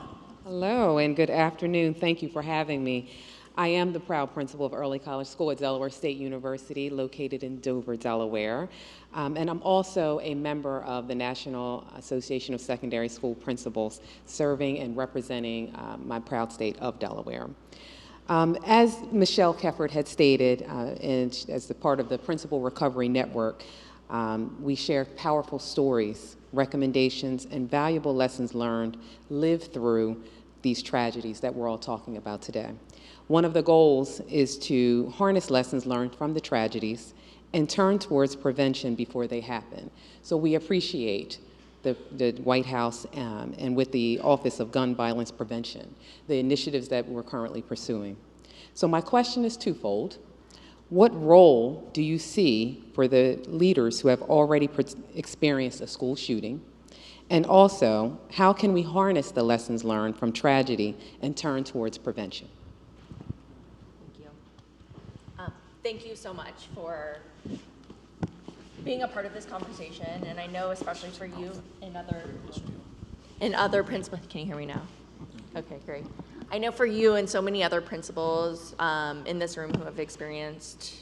Hello and good afternoon. Thank you for having me. I am the proud principal of Early College School at Delaware State University, located in Dover, Delaware. And I'm also a member of the National Association of Secondary School Principals, serving and representing my proud state of Delaware. As Michelle Kefford had stated, and as the part of the Principal Recovery Network, we share powerful stories, recommendations, and valuable lessons learned lived through these tragedies that we're all talking about today. One of the goals is to harness lessons learned from the tragedies and turn towards prevention before they happen. So we appreciate the White House and with the Office of Gun Violence Prevention, the initiatives that we're currently pursuing. So my question is twofold. What role do you see for the leaders who have already experienced a school shooting? And also, how can we harness the lessons learned from tragedy and turn towards prevention? Thank you. Thank you so much for being a part of this conversation, and I know especially for you and other principals. Can you hear me now? Okay, great. I know for you and so many other principals in this room who have experienced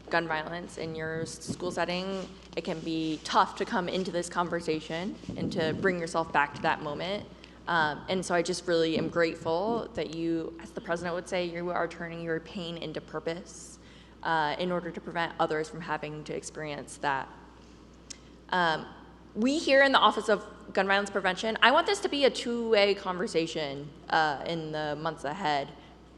gun violence in your school setting, it can be tough to come into this conversation and to bring yourself back to that moment. And so I just really am grateful that you, as the president would say, you are turning your pain into purpose in order to prevent others from having to experience that. We here in the Office of Gun Violence Prevention, I want this to be a two-way conversation in the months ahead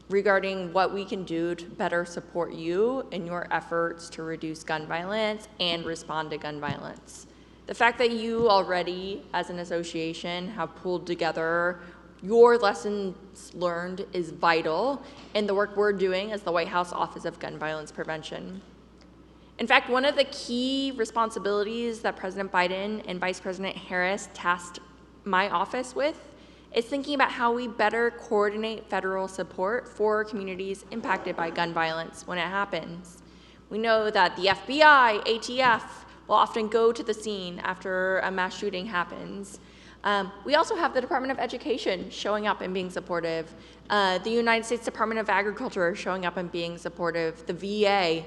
regarding what we can do to better support you in your efforts to reduce gun violence and respond to gun violence. The fact that you already, as an association, have pulled together your lessons learned is vital in the work we're doing as the White House Office of Gun Violence Prevention. In fact, one of the key responsibilities that President Biden and Vice President Harris tasked my office with is thinking about how we better coordinate federal support for communities impacted by gun violence when it happens. We know that the FBI, ATF, will often go to the scene after a mass shooting happens. We also have the Department of Education showing up and being supportive. The United States Department of Agriculture showing up and being supportive. The VA.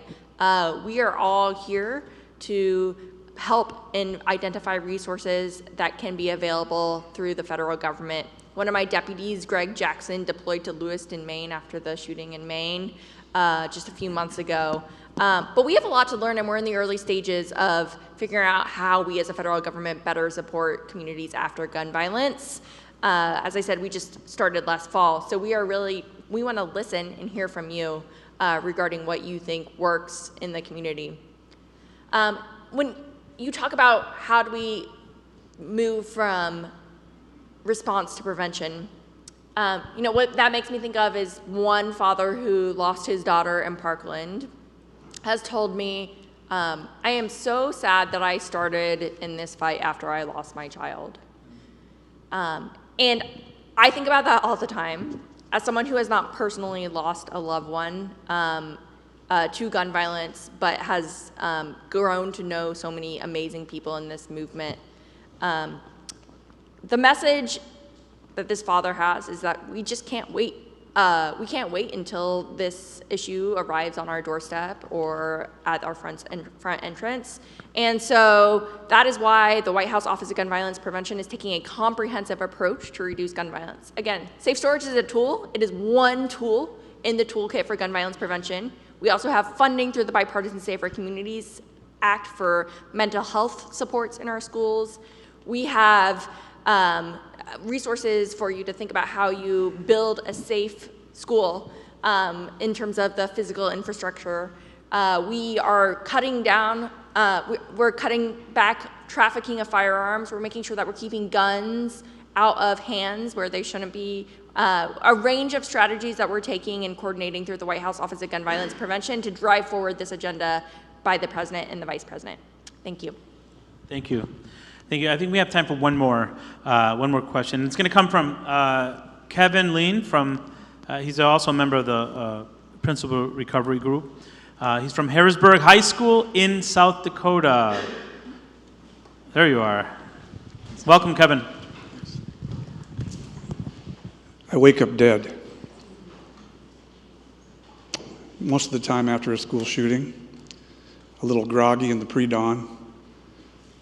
We are all here to help and identify resources that can be available through the federal government. One of my deputies, Greg Jackson, deployed to Lewiston, Maine after the shooting in Maine just a few months ago. But we have a lot to learn, and we're in the early stages of figuring out how we as a federal government better support communities after gun violence. As I said, we just started last fall, so we want to listen and hear from you regarding what you think works in the community. When you talk about how do we move from response to prevention, what that makes me think of is one father who lost his daughter in Parkland has told me, I am so sad that I started in this fight after I lost my child. And I think about that all the time. As someone who has not personally lost a loved one to gun violence, but has grown to know so many amazing people in this movement, the message that this father has is that we just can't wait. We can't wait until this issue arrives on our doorstep or at our front entrance. And so that is why the White House Office of Gun Violence Prevention is taking a comprehensive approach to reduce gun violence. Again, safe storage is a tool. It is one tool in the toolkit for gun violence prevention. We also have funding through the Bipartisan Safer Communities Act for mental health supports in our schools. We have resources for you to think about how you build a safe school in terms of the physical infrastructure. We are cutting down, we're cutting back trafficking of firearms. We're making sure that we're keeping guns out of hands where they shouldn't be. A range of strategies that we're taking and coordinating through the White House Office of Gun Violence Prevention to drive forward this agenda by the President and the Vice President. Thank you. Thank you. Thank you. I think we have time for one more question. It's going to come from Kevin Lean from, he's also a member of the Principal Recovery Group. He's from Harrisburg High School in South Dakota. There you are. Welcome, Kevin. I wake up dead. Most of the time after a school shooting, a little groggy in the pre-dawn,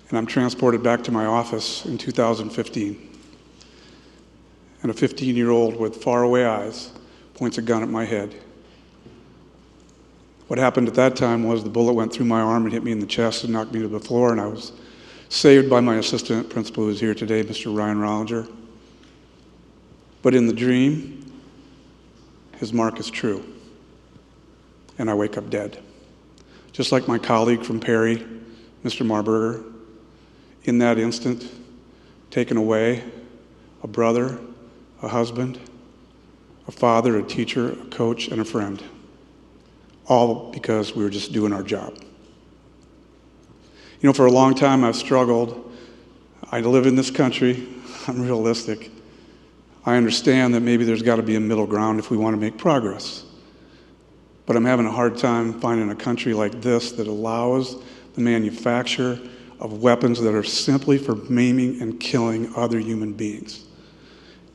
and I'm transported back to my office in 2015. And a 15-year-old with faraway eyes points a gun at my head. What happened at that time was the bullet went through my arm and hit me in the chest and knocked me to the floor, and I was saved by my assistant principal who's here today, Mr. Ryan Rollinger. But in the dream, his mark is true, and I wake up dead. Just like my colleague from Perry, Mr. Marburger, in that instant, taken away, a brother, a husband, a father, a teacher, a coach, and a friend. All because we were just doing our job. You know, for a long time I've struggled. I live in this country. I'm realistic. I understand that maybe there's got to be a middle ground if we want to make progress. But I'm having a hard time finding a country like this that allows the manufacture of weapons that are simply for maiming and killing other human beings.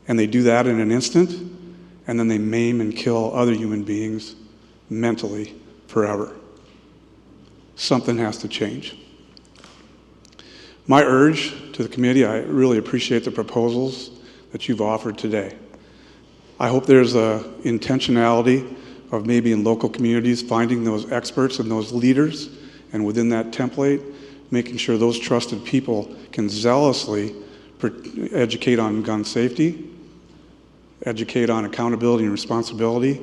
And they do that in an instant, and then they maim and kill other human beings mentally forever. Something has to change. My urge to the committee, I really appreciate the proposals that you've offered today. I hope there's a intentionality of maybe in local communities finding those experts and those leaders, and within that template, making sure those trusted people can zealously educate on gun safety, educate on accountability and responsibility,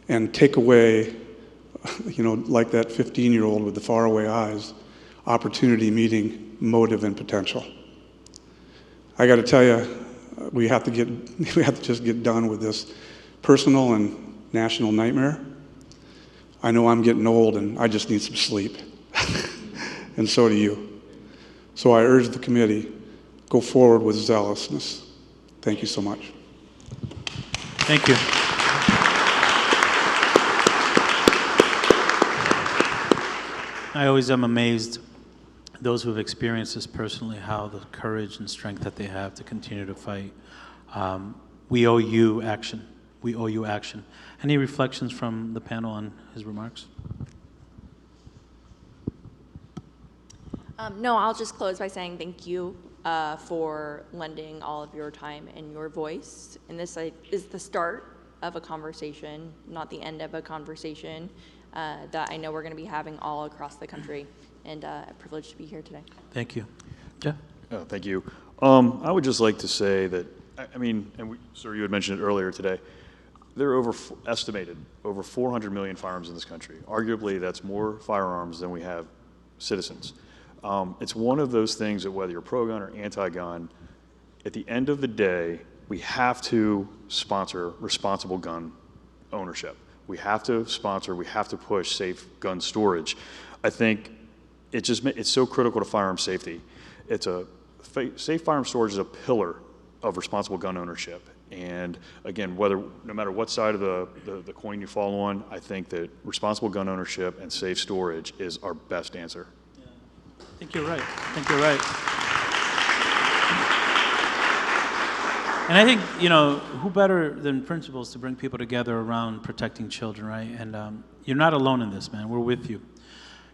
and take away, you know, like that 15-year-old with the faraway eyes, opportunity meeting motive and potential. I got to tell you, we have to just get done with this personal and national nightmare. I know I'm getting old and I just need some sleep. And so do you. So I urge the committee, go forward with zealousness. Thank you so much. Thank you. I always am amazed, those who have experienced this personally, how the courage and strength that they have to continue to fight. We owe you action. We owe you action. Any reflections from the panel on his remarks? No, I'll just close by saying thank you for lending all of your time and your voice. And this is the start of a conversation, not the end of a conversation that I know we're going to be having all across the country. And a privilege to be here today. Thank you. Jeff? Oh, thank you. I would just like to say that, I mean, and sir, you had mentioned it earlier today, there are estimated over 400 million firearms in this country. Arguably, that's more firearms than we have citizens. It's one of those things that whether you're pro-gun or anti-gun, at the end of the day, we have to sponsor responsible gun ownership. We have to sponsor, we have to push safe gun storage. I think it's so critical to firearm safety. Safe firearm storage is a pillar of responsible gun ownership. And again, no matter what side of the coin you fall on, I think that responsible gun ownership and safe storage is our best answer. Yeah. I think you're right. I think you're right. And I think, you know, who better than principals to bring people together around protecting children, right? And you're not alone in this, man. We're with you.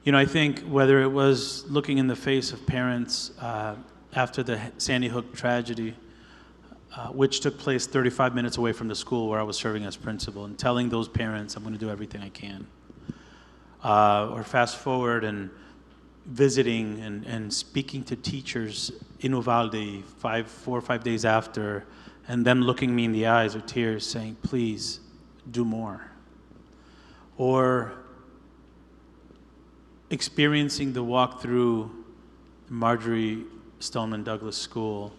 You know, I think whether it was looking in the face of parents after the Sandy Hook tragedy, which took place 35 minutes away from the school where I was serving as principal, and telling those parents I'm going to do everything I can. Or fast forward and visiting and speaking to teachers in Uvalde 4 or 5 days after, and them looking me in the eyes with tears saying, please do more. Or experiencing the walk through Marjorie Stoneman Douglas School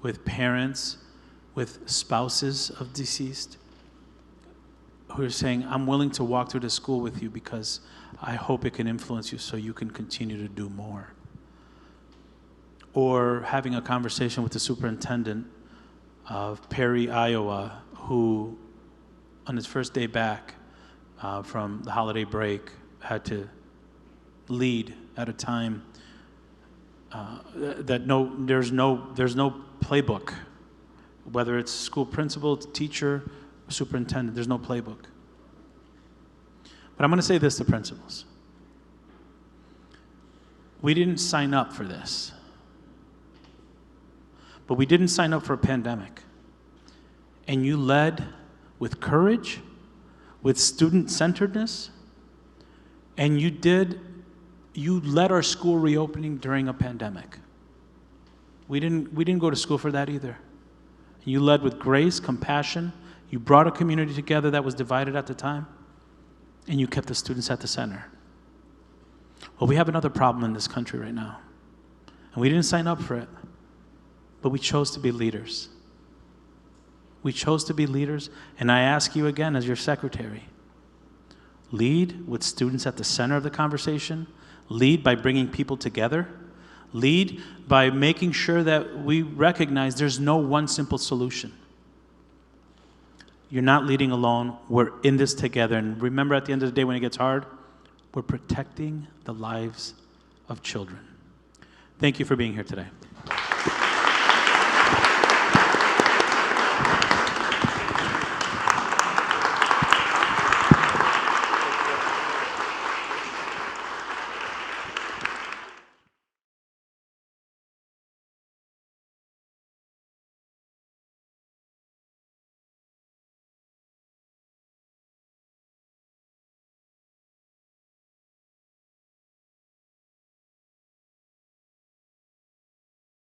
with parents, with spouses of deceased, who are saying, I'm willing to walk through the school with you because I hope it can influence you so you can continue to do more. Or having a conversation with the superintendent of Perry, Iowa, who on his first day back from the holiday break had to lead at a time that there's no playbook whether it's school principal, teacher, or superintendent. There's no playbook. But I'm going to say this to principals. We didn't sign up for this. But we didn't sign up for a pandemic. And you led with courage, with student-centeredness, and you led our school reopening during a pandemic. We didn't go to school for that either. You led with grace, compassion. You brought a community together that was divided at the time, and you kept the students at the center. Well, we have another problem in this country right now, and we didn't sign up for it, but we chose to be leaders. We chose to be leaders, and I ask you again as your secretary, lead with students at the center of the conversation, lead by bringing people together, lead by making sure that we recognize there's no one simple solution. You're not leading alone. We're in this together. And remember, at the end of the day, when it gets hard, we're protecting the lives of children. Thank you for being here today.